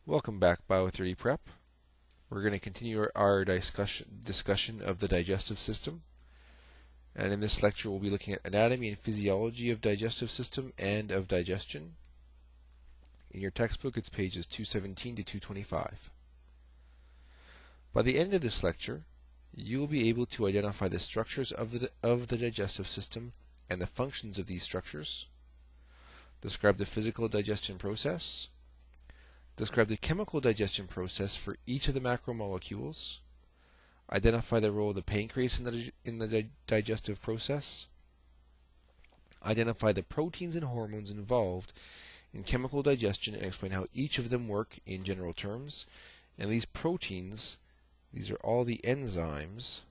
Welcome back, Bio30 Prep. We're going to continue our discussion of the digestive system. And in this lecture, we'll be looking at anatomy and physiology of digestive system and of digestion. In your textbook, it's pages 217 to 225. By the end of this lecture, you will be able to identify the structures of the digestive system and the functions of these structures, describe the physical digestion process, describe the chemical digestion process for each of the macromolecules, identify the role of the pancreas in the digestive process, identify the proteins and hormones involved in chemical digestion and explain how each of them work in general terms. And these proteins, these are all the enzymes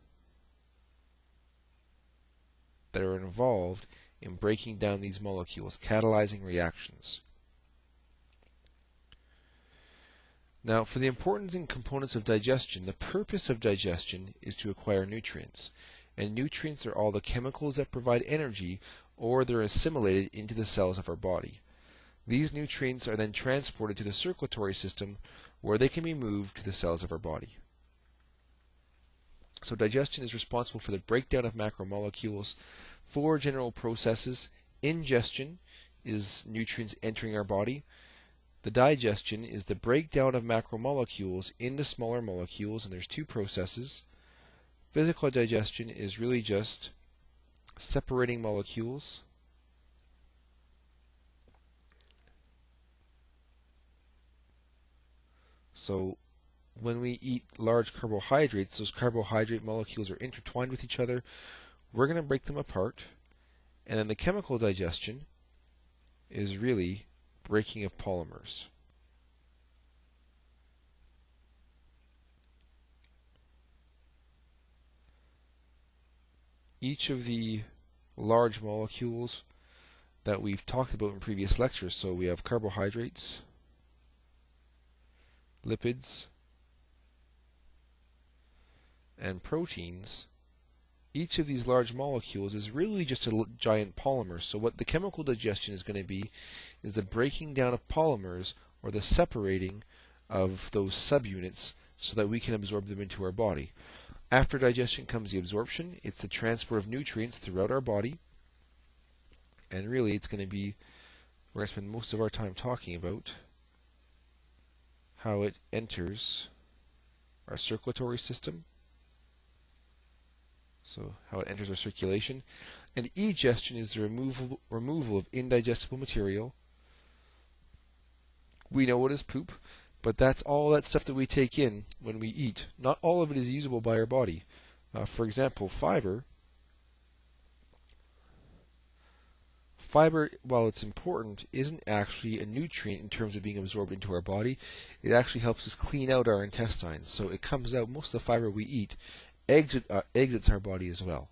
that are involved in breaking down these molecules, catalyzing reactions. Now, for the importance and components of digestion, the purpose of digestion is to acquire nutrients. And nutrients are all the chemicals that provide energy, or they're assimilated into the cells of our body. These nutrients are then transported to the circulatory system, where they can be moved to the cells of our body. So digestion is responsible for the breakdown of macromolecules. For general processes, ingestion is nutrients entering our body. The digestion is the breakdown of macromolecules into smaller molecules, and there's two processes. Physical digestion is really just separating molecules. So when we eat large carbohydrates, those carbohydrate molecules are intertwined with each other. We're going to break them apart. And then the chemical digestion is really breaking of polymers. Each of the large molecules that we've talked about in previous lectures, so we have carbohydrates, lipids, and proteins. Each of these large molecules is really just a giant polymer. So what the chemical digestion is going to be is the breaking down of polymers, or the separating of those subunits, so that we can absorb them into our body. After digestion comes the absorption. It's the transport of nutrients throughout our body. And really it's going to be, we're going to spend most of our time talking about how it enters our circulatory system. So how it enters our circulation. And egestion is the removal of indigestible material. We know what is poop, but that's all that stuff that we take in when we eat. Not all of it is usable by our body. For example, fiber. Fiber, while it's important, isn't actually a nutrient in terms of being absorbed into our body. It actually helps us clean out our intestines. So it comes out, most of the fiber we eat exits our body as well.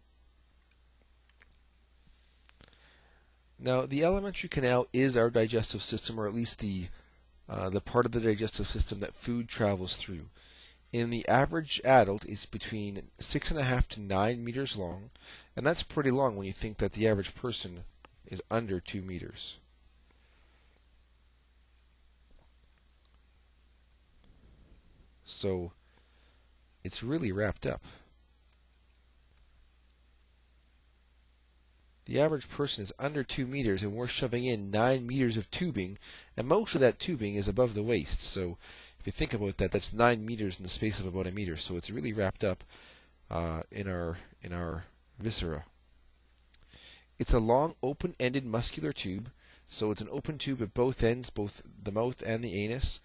Now, the alimentary canal is our digestive system, or at least the part of the digestive system that food travels through. In the average adult, it's between 6.5 to 9 meters long, and that's pretty long when you think that the average person is under 2 meters. So it's really wrapped up. The average person is under 2 meters, and we're shoving in 9 meters of tubing, and most of that tubing is above the waist. So if you think about that, that's 9 meters in the space of about a meter. So it's really wrapped up in our viscera. It's a long, open-ended muscular tube. So it's an open tube at both ends, both the mouth and the anus.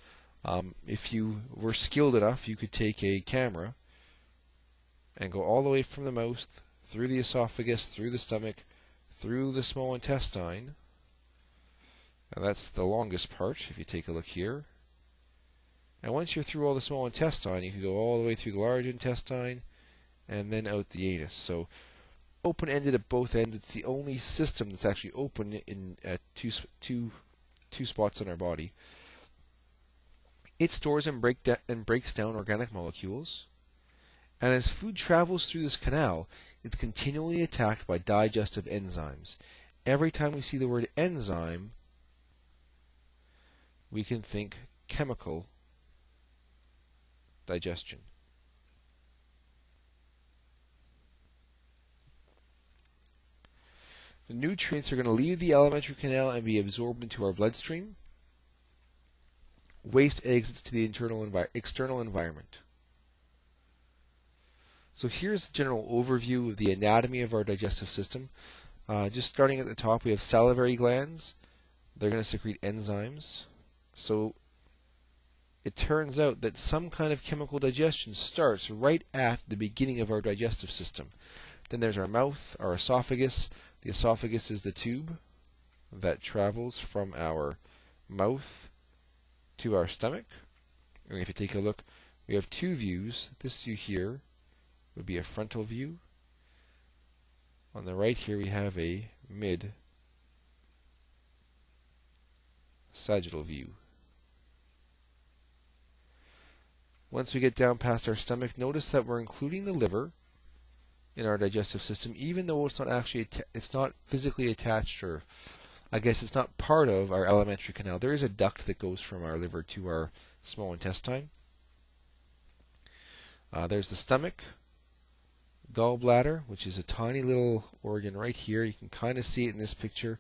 If you were skilled enough, you could take a camera and go all the way from the mouth, through the esophagus, through the stomach, through the small intestine. And that's the longest part, if you take a look here. And once you're through all the small intestine, you can go all the way through the large intestine and then out the anus. So open-ended at both ends. It's the only system that's actually open in at two spots in our body. It stores and breaks down organic molecules. And as food travels through this canal, it's continually attacked by digestive enzymes. Every time we see the word enzyme, we can think chemical digestion. The nutrients are going to leave the alimentary canal and be absorbed into our bloodstream. Waste exits to the external environment. So here's the general overview of the anatomy of our digestive system. Just starting at the top, we have salivary glands. They're going to secrete enzymes. So it turns out that some kind of chemical digestion starts right at the beginning of our digestive system. Then there's our mouth, our esophagus. The esophagus is the tube that travels from our mouth to our stomach. And if you take a look, we have two views. This view here would be a frontal view. On the right here we have a mid-sagittal view. Once we get down past our stomach, notice that we're including the liver in our digestive system, even though it's not actually it's not physically attached, or I guess it's not part of our alimentary canal. There is a duct that goes from our liver to our small intestine. There's the stomach, gallbladder, which is a tiny little organ right here. You can kind of see it in this picture.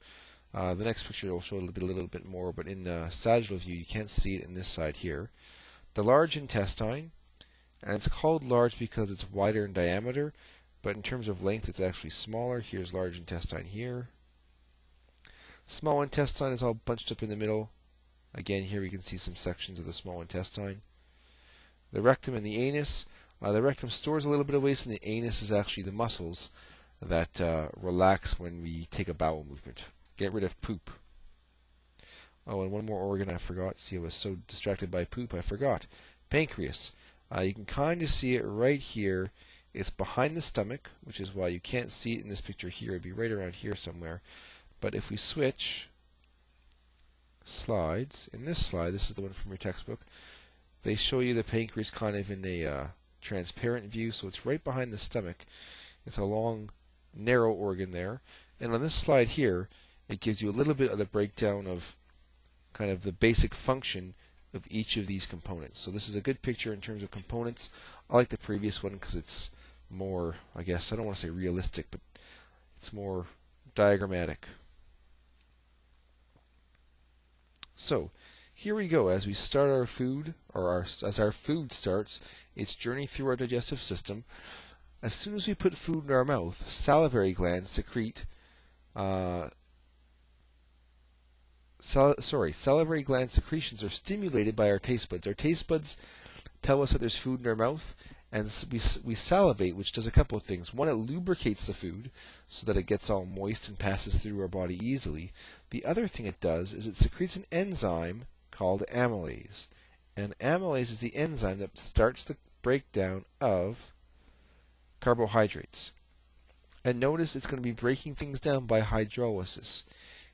The next picture will show a little bit more, but in sagittal view you can't see it in this side here. The large intestine, and it's called large because it's wider in diameter, but in terms of length it's actually smaller. Here's large intestine here. Small intestine is all bunched up in the middle. Again, here we can see some sections of the small intestine. The rectum and the anus. The rectum stores a little bit of waste, and the anus is actually the muscles that relax when we take a bowel movement. Get rid of poop. Oh, and one more organ I forgot. See, I was so distracted by poop, I forgot. Pancreas. You can kind of see it right here. It's behind the stomach, which is why you can't see it in this picture here. It'd be right around here somewhere. But if we switch slides, in this slide, this is the one from your textbook, they show you the pancreas kind of in a transparent view, so it's right behind the stomach. It's a long, narrow organ there. And on this slide here, it gives you a little bit of the breakdown of kind of the basic function of each of these components. So this is a good picture in terms of components. I like the previous one because it's more, I guess, I don't want to say realistic, but it's more diagrammatic. So here we go. As we start our food, or as our food starts its journey through our digestive system, as soon as we put food in our mouth, salivary glands secrete salivary gland secretions are stimulated by our taste buds. Our taste buds tell us that there's food in our mouth, and we salivate, which does a couple of things. One, it lubricates the food so that it gets all moist and passes through our body easily. The other thing it does is it secretes an enzyme called amylase. And amylase is the enzyme that starts the breakdown of carbohydrates. And notice it's going to be breaking things down by hydrolysis.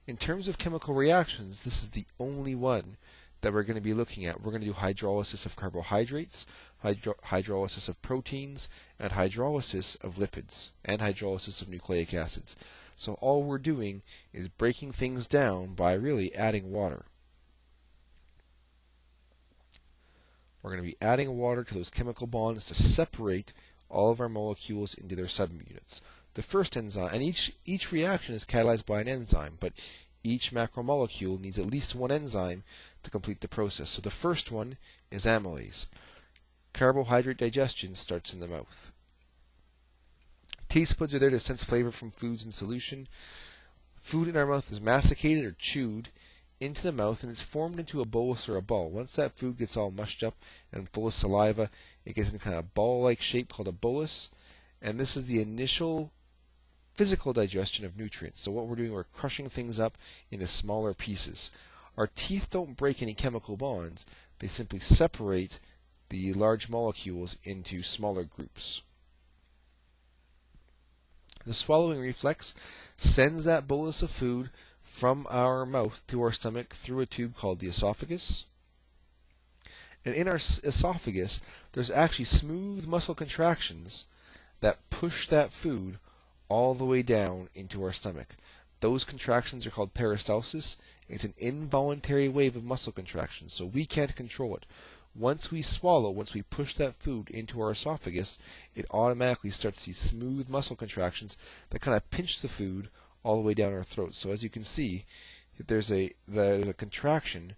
In terms of chemical reactions, this is the only one that we're going to be looking at. We're going to do hydrolysis of carbohydrates, hydrolysis of proteins, and hydrolysis of lipids, and hydrolysis of nucleic acids. So all we're doing is breaking things down by really adding water. We're going to be adding water to those chemical bonds to separate all of our molecules into their subunits. The first enzyme, and each reaction is catalyzed by an enzyme, but each macromolecule needs at least one enzyme to complete the process. So the first one is amylase. Carbohydrate digestion starts in the mouth. Taste buds are there to sense flavor from foods in solution. Food in our mouth is masticated or chewed into the mouth, and it's formed into a bolus or a ball. Once that food gets all mushed up and full of saliva, it gets in kind of ball-like shape called a bolus, and this is the initial physical digestion of nutrients. So what we're doing, we're crushing things up into smaller pieces. Our teeth don't break any chemical bonds. They simply separate the large molecules into smaller groups. The swallowing reflex sends that bolus of food from our mouth to our stomach through a tube called the esophagus. And in our esophagus, there's actually smooth muscle contractions that push that food all the way down into our stomach. Those contractions are called peristalsis. It's an involuntary wave of muscle contraction, so we can't control it. once we swallow, once we push that food into our esophagus, it automatically starts these smooth muscle contractions that kind of pinch the food all the way down our throat. So as you can see, there's a contraction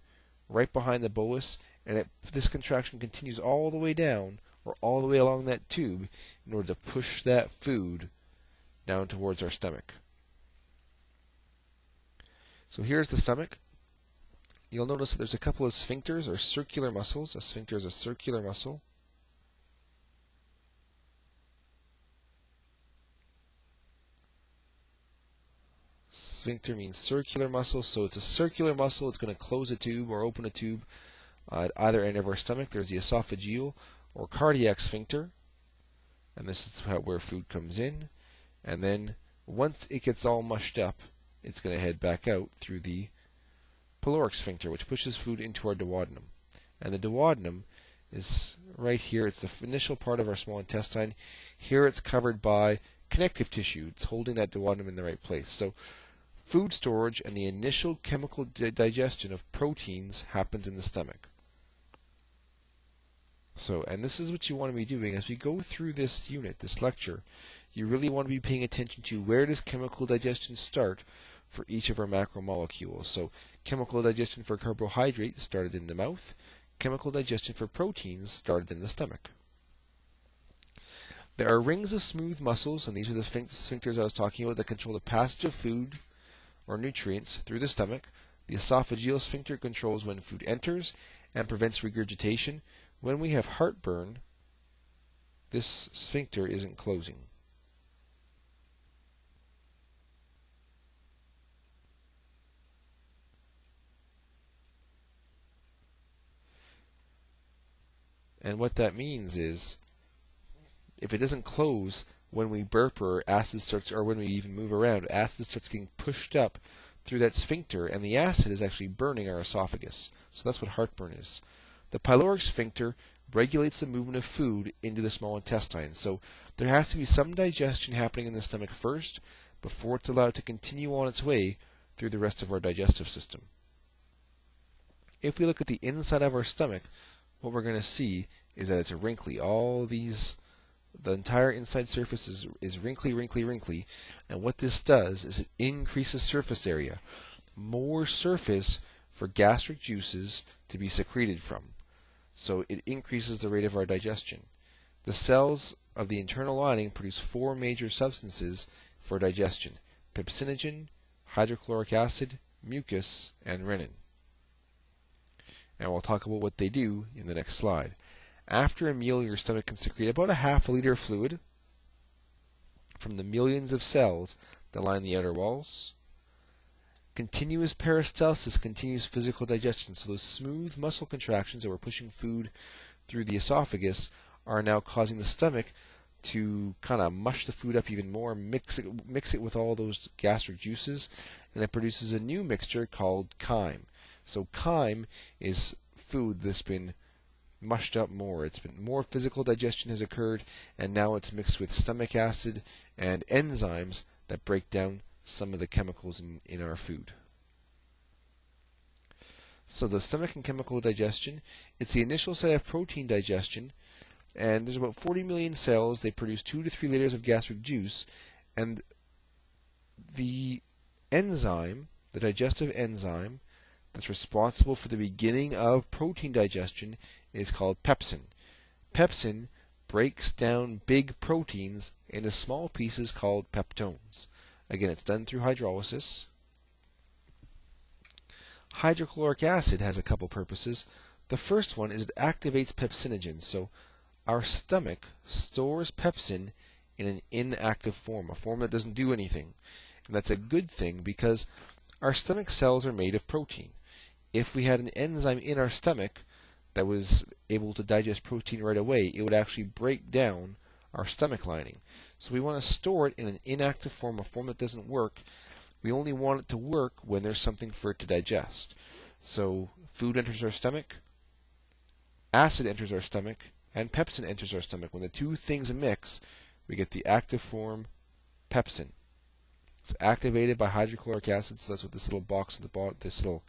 right behind the bolus, and this contraction continues all the way down or all the way along that tube in order to push that food down towards our stomach. So here's the stomach. You'll notice that there's a couple of sphincters or circular muscles. A sphincter is a circular muscle. Sphincter means circular muscle, so it's a circular muscle. It's going to close a tube or open a tube at either end of our stomach. There's the esophageal or cardiac sphincter, and this is where food comes in. And then once it gets all mushed up, it's going to head back out through the pyloric sphincter, which pushes food into our duodenum. And the duodenum is right here. It's the initial part of our small intestine. Here it's covered by connective tissue. It's holding that duodenum in the right place. So food storage and the initial chemical digestion of proteins happens in the stomach. So, and this is what you want to be doing as we go through this unit, this lecture. You really want to be paying attention to where does chemical digestion start for each of our macromolecules. So chemical digestion for carbohydrates started in the mouth. Chemical digestion for proteins started in the stomach. There are rings of smooth muscles, and these are the sphincters I was talking about that control the passage of food or nutrients through the stomach. The esophageal sphincter controls when food enters and prevents regurgitation. When we have heartburn, this sphincter isn't closing. And what that means is, if it doesn't close when we burp or acid starts, or when we even move around, acid starts getting pushed up through that sphincter, and the acid is actually burning our esophagus. So that's what heartburn is. The pyloric sphincter regulates the movement of food into the small intestine. So there has to be some digestion happening in the stomach first before it's allowed to continue on its way through the rest of our digestive system. If we look at the inside of our stomach, what we're going to see is that it's wrinkly. The entire inside surface is wrinkly, wrinkly, wrinkly. And what this does is it increases surface area. More surface for gastric juices to be secreted from. So it increases the rate of our digestion. The cells of the internal lining produce four major substances for digestion: pepsinogen, hydrochloric acid, mucus, and renin. And we'll talk about what they do in the next slide. After a meal, your stomach can secrete about a half a liter of fluid from the millions of cells that line the outer walls. Continuous peristalsis continues physical digestion. So those smooth muscle contractions that were pushing food through the esophagus are now causing the stomach to kind of mush the food up even more, mix it with all those gastric juices, and it produces a new mixture called chyme. So chyme is food that's been mushed up more. It's been more physical digestion has occurred, and now it's mixed with stomach acid and enzymes that break down some of the chemicals in our food. So the stomach and chemical digestion, it's the initial site of protein digestion, and there's about 40 million cells. They produce 2 to 3 liters of gastric juice, and the enzyme, the digestive enzyme that's responsible for the beginning of protein digestion is called pepsin. Pepsin breaks down big proteins into small pieces called peptones. Again, it's done through hydrolysis. Hydrochloric acid has a couple purposes. The first one is it activates pepsinogen. So our stomach stores pepsin in an inactive form, a form that doesn't do anything. And that's a good thing because our stomach cells are made of protein. If we had an enzyme in our stomach that was able to digest protein right away, it would actually break down our stomach lining. So we want to store it in an inactive form, a form that doesn't work. We only want it to work when there's something for it to digest. So food enters our stomach, acid enters our stomach, and pepsin enters our stomach. When the two things mix, we get the active form pepsin. It's activated by hydrochloric acid, so that's what this little box at the bottom, this little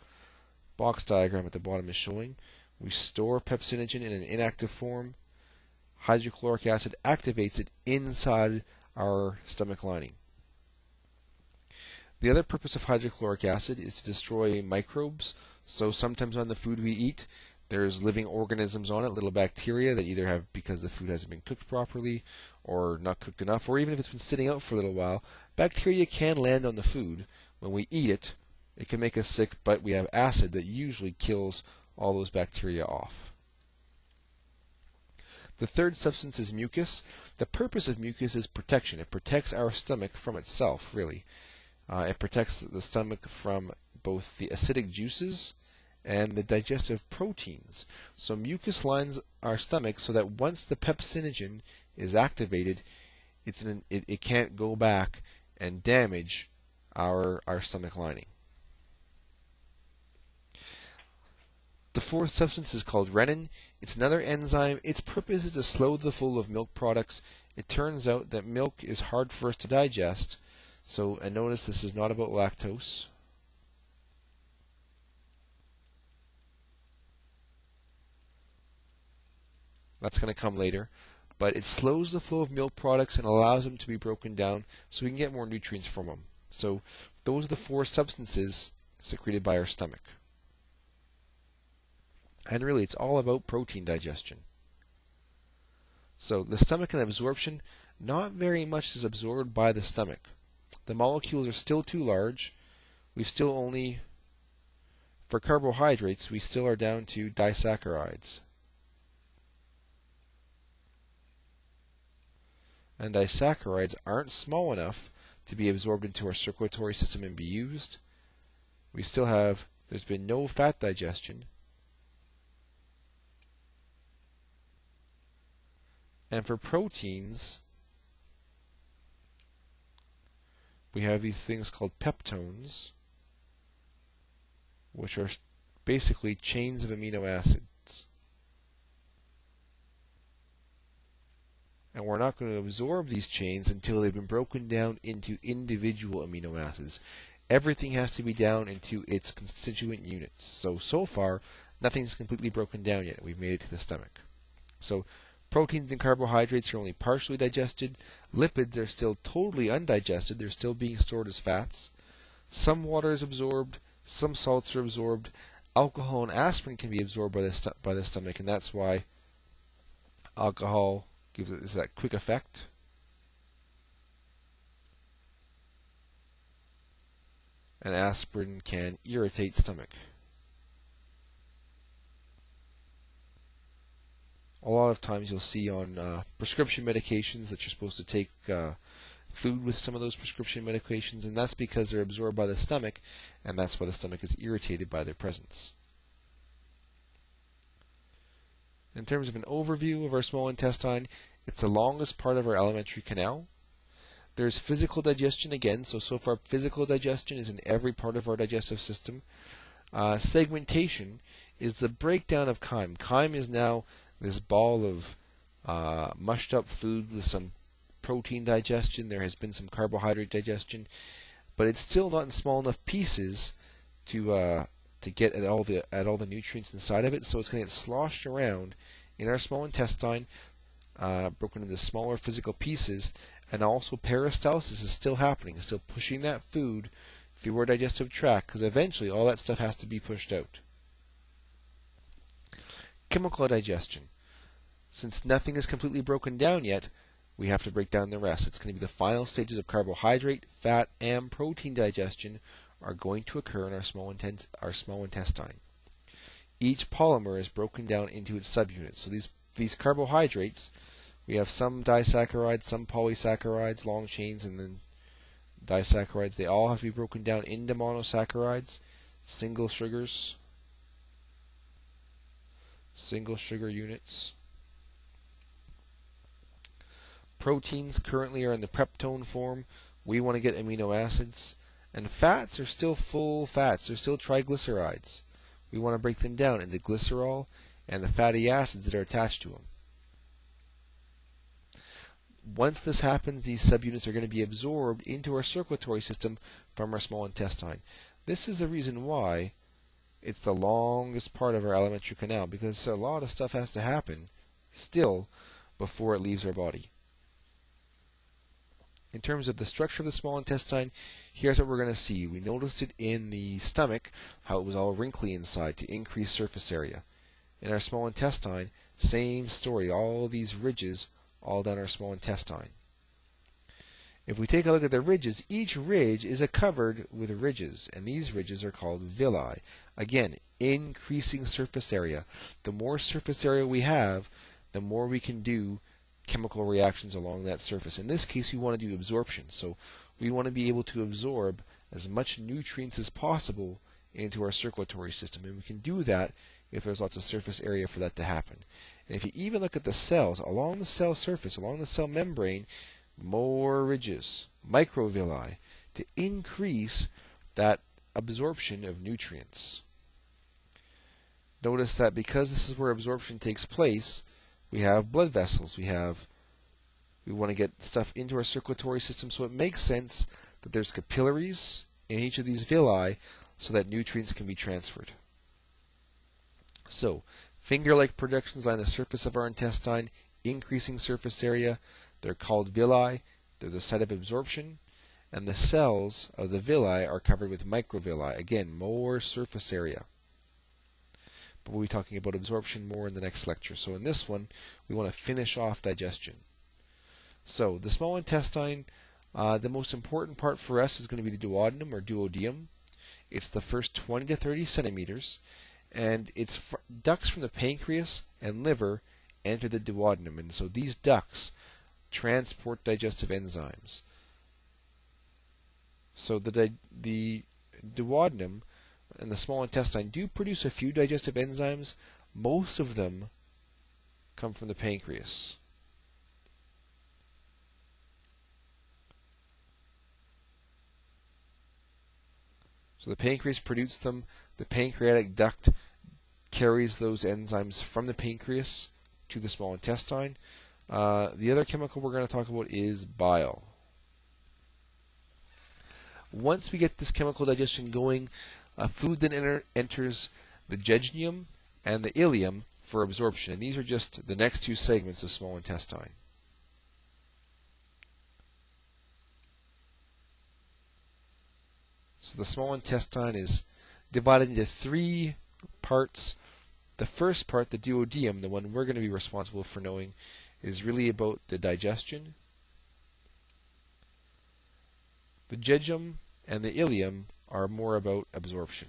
box diagram at the bottom is showing. We store pepsinogen in an inactive form. Hydrochloric acid activates it inside our stomach lining. The other purpose of hydrochloric acid is to destroy microbes. So sometimes on the food we eat, there's living organisms on it, little bacteria that either have, because the food hasn't been cooked properly or not cooked enough, or even if it's been sitting out for a little while, bacteria can land on the food. When we eat it, it can make us sick, but we have acid that usually kills all those bacteria off. The third substance is mucus. The purpose of mucus is protection. It protects our stomach from itself, really. It protects the stomach from both the acidic juices and the digestive proteins. So mucus lines our stomach so that once the pepsinogen is activated, it can't go back and damage our stomach lining. The fourth substance is called renin. It's another enzyme. Its purpose is to slow the flow of milk products. It turns out that milk is hard for us to digest. So, and notice this is not about lactose. That's going to come later. But it slows the flow of milk products and allows them to be broken down so we can get more nutrients from them. So those are the four substances secreted by our stomach. And really, it's all about protein digestion. So the stomach and absorption, not very much is absorbed by the stomach. The molecules are still too large. We've still only, for carbohydrates, we still are down to disaccharides. And disaccharides aren't small enough to be absorbed into our circulatory system and be used. We still have, there's been no fat digestion. And for proteins, we have these things called peptones, which are basically chains of amino acids. And we're not going to absorb these chains until they've been broken down into individual amino acids. Everything has to be down into its constituent units. So far, nothing's completely broken down yet. We've made it to the stomach. So proteins and carbohydrates are only partially digested. Lipids are still totally undigested. They're still being stored as fats. Some water is absorbed. Some salts are absorbed. Alcohol and aspirin can be absorbed by the stomach, and that's why alcohol gives it that quick effect. And aspirin can irritate stomach. A lot of times you'll see on prescription medications that you're supposed to take food with some of those prescription medications, and that's because they're absorbed by the stomach, and that's why the stomach is irritated by their presence. In terms of an overview of our small intestine, it's the longest part of our alimentary canal. There's physical digestion again, so far physical digestion is in every part of our digestive system. Segmentation is the breakdown of chyme. Chyme is now this ball of mushed up food with some protein digestion. There has been some carbohydrate digestion, but it's still not in small enough pieces to get at all the nutrients inside of it. So it's going to get sloshed around in our small intestine, broken into smaller physical pieces. And also peristalsis is still happening, it's still pushing that food through our digestive tract, because eventually all that stuff has to be pushed out. Chemical digestion. Since nothing is completely broken down yet, we have to break down the rest. It's going to be the final stages of carbohydrate, fat, and protein digestion are going to occur in our small intestine. Each polymer is broken down into its subunits. So these carbohydrates, we have some disaccharides, some polysaccharides, long chains, and then disaccharides. They all have to be broken down into monosaccharides, single sugar units. Proteins currently are in the peptone form. We want to get amino acids. And fats are still full fats. They're still triglycerides. We want to break them down into glycerol and the fatty acids that are attached to them. Once this happens, these subunits are going to be absorbed into our circulatory system from our small intestine. This is the reason why it's the longest part of our alimentary canal because a lot of stuff has to happen still before it leaves our body. In terms of the structure of the small intestine, here's what we're going to see. We noticed it in the stomach, how it was all wrinkly inside to increase surface area. In our small intestine, same story, all these ridges all down our small intestine. If we take a look at the ridges, each ridge is covered with ridges, and these ridges are called villi. Again, increasing surface area. The more surface area we have, the more we can do chemical reactions along that surface. In this case, we want to do absorption. So we want to be able to absorb as much nutrients as possible into our circulatory system. And we can do that if there's lots of surface area for that to happen. And if you even look at the cells, along the cell surface, along the cell membrane, more ridges, microvilli, to increase that absorption of nutrients. Notice that because this is where absorption takes place, we have blood vessels. We want to get stuff into our circulatory system, so it makes sense that there's capillaries in each of these villi so that nutrients can be transferred. So, finger-like projections line the surface of our intestine, increasing surface area. They're called villi. They're the site of absorption. And the cells of the villi are covered with microvilli. Again, more surface area. But we'll be talking about absorption more in the next lecture. So in this one, we want to finish off digestion. So the small intestine, the most important part for us is going to be the duodenum or duodenum. It's the first 20 to 30 centimeters, and its ducts from the pancreas and liver enter the duodenum. And so these ducts transport digestive enzymes. So the duodenum and the small intestine do produce a few digestive enzymes. Most of them come from the pancreas. So the pancreas produces them. The pancreatic duct carries those enzymes from the pancreas to the small intestine. The other chemical we're going to talk about is bile. Once we get this chemical digestion going, food then enters the jejunum and the ileum for absorption. And these are just the next two segments of small intestine. So the small intestine is divided into three parts. The first part, the duodenum, the one we're going to be responsible for knowing, is really about the digestion. The jejunum and the ileum are more about absorption.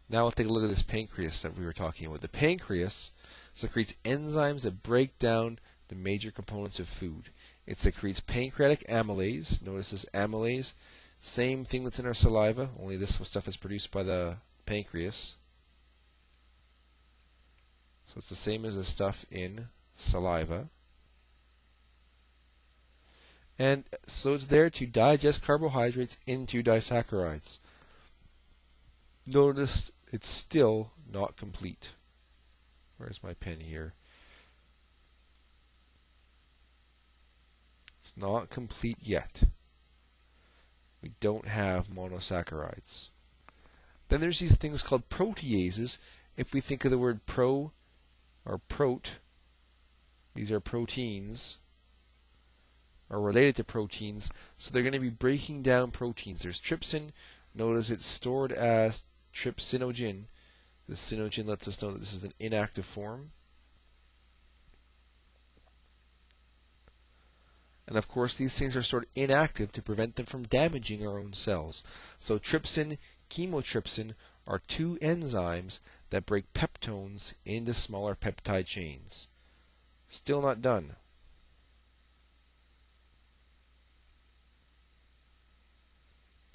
Now we'll take a look at this pancreas that we were talking about. The pancreas secretes enzymes that break down the major components of food. It secretes pancreatic amylase. Notice this amylase, same thing that's in our saliva, only this stuff is produced by the pancreas. So it's the same as the stuff in saliva. And so it's there to digest carbohydrates into disaccharides. Notice it's still not complete. Where's my pen here? It's not complete yet. We don't have monosaccharides. Then there's these things called proteases. If we think of the word pro or prot, these are proteins, are related to proteins, so they're going to be breaking down proteins. There's trypsin. Notice it's stored as trypsinogen. The sinogen lets us know that this is an inactive form. And of course, these things are stored inactive to prevent them from damaging our own cells. So trypsin, chymotrypsin are two enzymes that break peptones into smaller peptide chains. Still not done.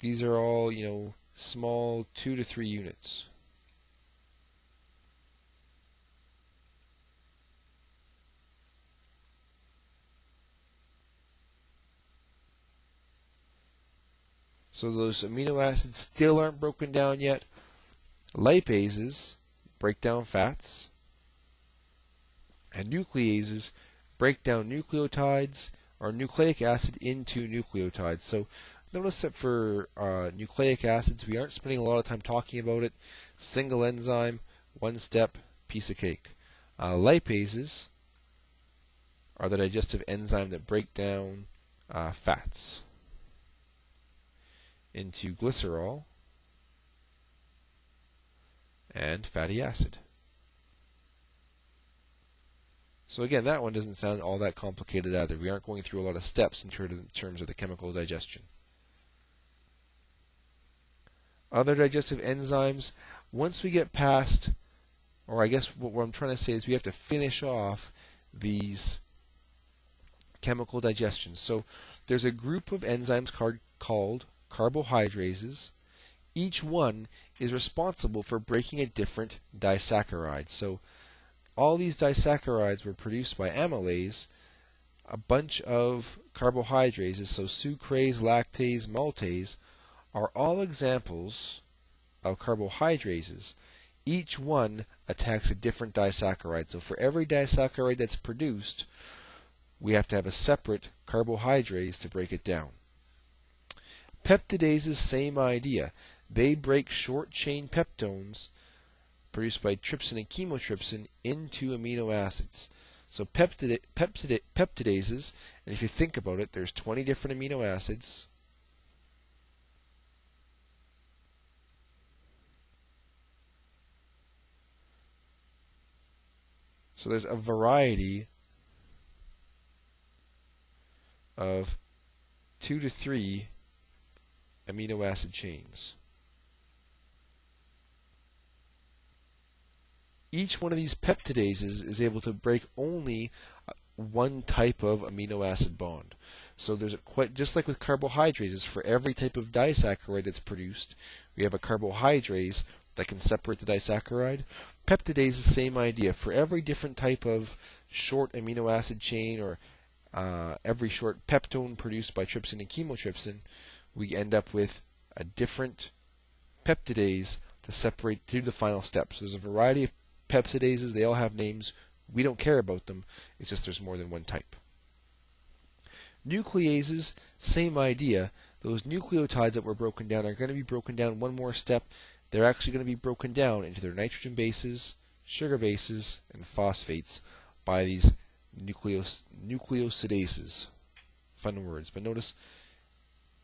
These are all, small 2 to 3 units. So those amino acids still aren't broken down yet. Lipases break down fats, and nucleases break down nucleotides or nucleic acid into nucleotides. So notice that for nucleic acids, we aren't spending a lot of time talking about it. Single enzyme, one step, piece of cake. Lipases are the digestive enzyme that break down fats into glycerol and fatty acid. So again, that one doesn't sound all that complicated either. We aren't going through a lot of steps in terms of the chemical digestion. Other digestive enzymes, once we get past, or I guess what I'm trying to say is we have to finish off these chemical digestion. So there's a group of enzymes called carbohydrases. Each one is responsible for breaking a different disaccharide. So all these disaccharides were produced by amylase, a bunch of carbohydrases, so sucrase, lactase, maltase, are all examples of carbohydrases. Each one attacks a different disaccharide. So for every disaccharide that's produced, we have to have a separate carbohydrase to break it down. Peptidases, same idea. They break short-chain peptones produced by trypsin and chymotrypsin into amino acids. So peptidases, and if you think about it, there's 20 different amino acids. So there's a variety of 2 to 3 amino acid chains. Each one of these peptidases is able to break only one type of amino acid bond. So there's just like with carbohydrates, for every type of disaccharide that's produced, we have a carbohydrase that can separate the disaccharide. Peptidase is the same idea. For every different type of short amino acid chain or every short peptone produced by trypsin and chymotrypsin, we end up with a different peptidase to separate to the final step. So there's a variety of peptidases. They all have names. We don't care about them. It's just there's more than one type. Nucleases, same idea. Those nucleotides that were broken down are going to be broken down one more step. They're actually going to be broken down into their nitrogen bases, sugar bases, and phosphates by these nucleosidases. Fun words. But notice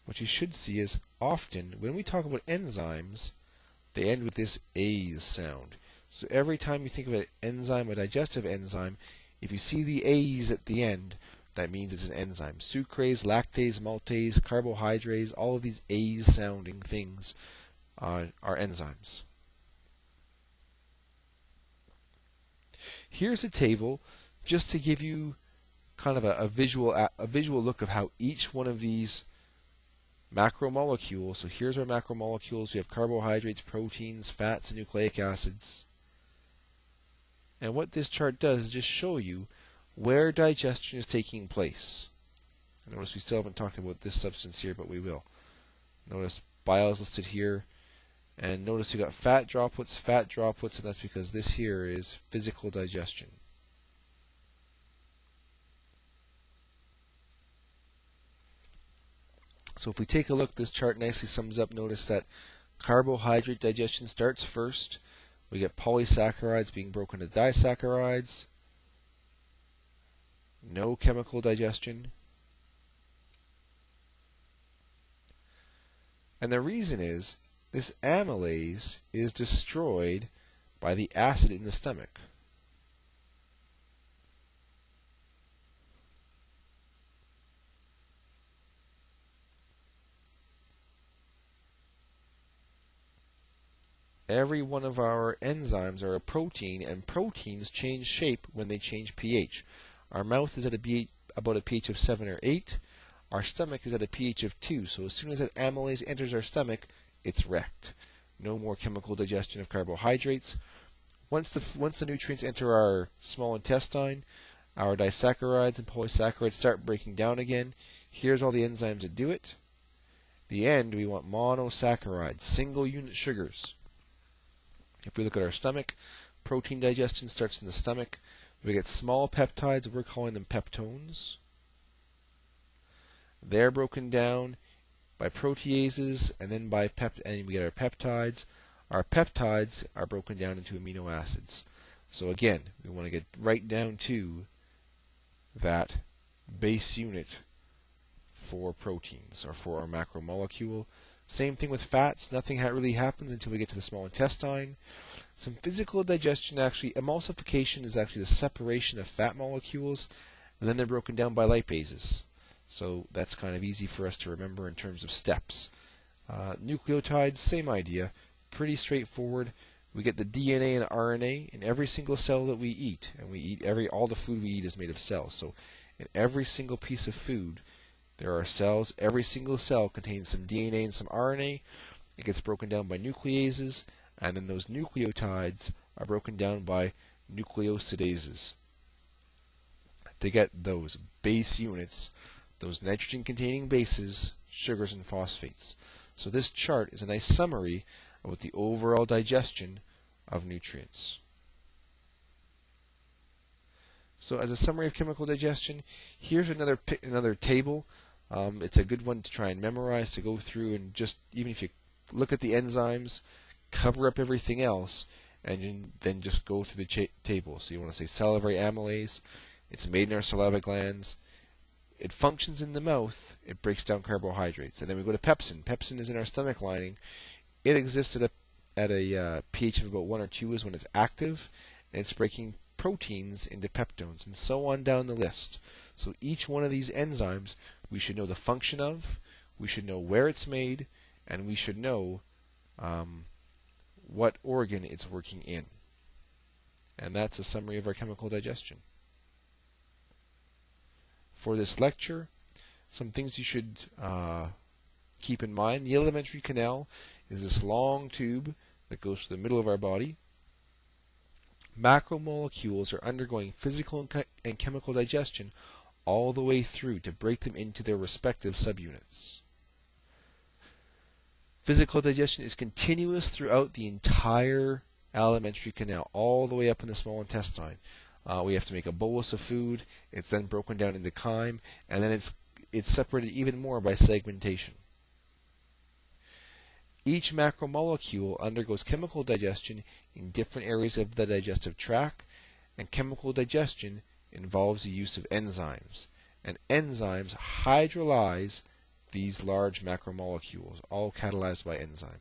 what you should see is often when we talk about enzymes, they end with this A's sound. So every time you think of an enzyme, a digestive enzyme, if you see the A's at the end, that means it's an enzyme. Sucrase, lactase, maltase, carbohydrates, all of these A's sounding things are enzymes. Here's a table just to give you kind of a visual look of how each one of these macromolecules, so here's our macromolecules, we have carbohydrates, proteins, fats, and nucleic acids. And what this chart does is just show you where digestion is taking place. Notice we still haven't talked about this substance here, but we will. Notice bile is listed here. And notice you got fat droplets, and that's because this here is physical digestion. So if we take a look, this chart nicely sums up. Notice that carbohydrate digestion starts first. We get polysaccharides being broken to disaccharides. No chemical digestion. And the reason is this amylase is destroyed by the acid in the stomach. Every one of our enzymes are a protein, and proteins change shape when they change pH. Our mouth is at about a pH of 7 or 8. Our stomach is at a pH of 2. So as soon as that amylase enters our stomach, it's wrecked. No more chemical digestion of carbohydrates. Once the nutrients enter our small intestine, our disaccharides and polysaccharides start breaking down again. Here's all the enzymes that do it. The end, we want monosaccharides, single unit sugars. If we look at our stomach, protein digestion starts in the stomach. We get small peptides, we're calling them peptones. They're broken down by proteases, and then and we get our peptides. Our peptides are broken down into amino acids. So again, we want to get right down to that base unit for proteins, or for our macromolecule. Same thing with fats. Nothing really happens until we get to the small intestine. Some physical digestion, actually, emulsification is actually the separation of fat molecules, and then they're broken down by lipases. So that's kind of easy for us to remember in terms of steps. Nucleotides, same idea. Pretty straightforward. We get the DNA and RNA in every single cell that we eat, and all the food we eat is made of cells. So in every single piece of food, there are cells. Every single cell contains some DNA and some RNA. It gets broken down by nucleases, and then those nucleotides are broken down by nucleosidases to get those base units, those nitrogen-containing bases, sugars, and phosphates. So this chart is a nice summary about the overall digestion of nutrients. So as a summary of chemical digestion, here's another table. It's a good one to try and memorize, to go through and just, even if you look at the enzymes, cover up everything else, and then just go through the table. So you want to say salivary amylase. It's made in our salivary glands. It functions in the mouth. It breaks down carbohydrates. And then we go to pepsin. Pepsin is in our stomach lining. It exists at a pH of about 1 or 2 is when it's active, and it's breaking proteins into peptones, and so on down the list. So each one of these enzymes we should know the function of, we should know where it's made, and we should know what organ it's working in. And that's a summary of our chemical digestion. For this lecture, some things you should keep in mind. The alimentary canal is this long tube that goes through the middle of our body. Macromolecules are undergoing physical and chemical digestion all the way through to break them into their respective subunits. Physical digestion is continuous throughout the entire alimentary canal, all the way up in the small intestine. We have to make a bolus of food. It's then broken down into chyme, and then it's separated even more by segmentation. Each macromolecule undergoes chemical digestion in different areas of the digestive tract, and chemical digestion involves the use of enzymes. And enzymes hydrolyze these large macromolecules, all catalyzed by enzymes.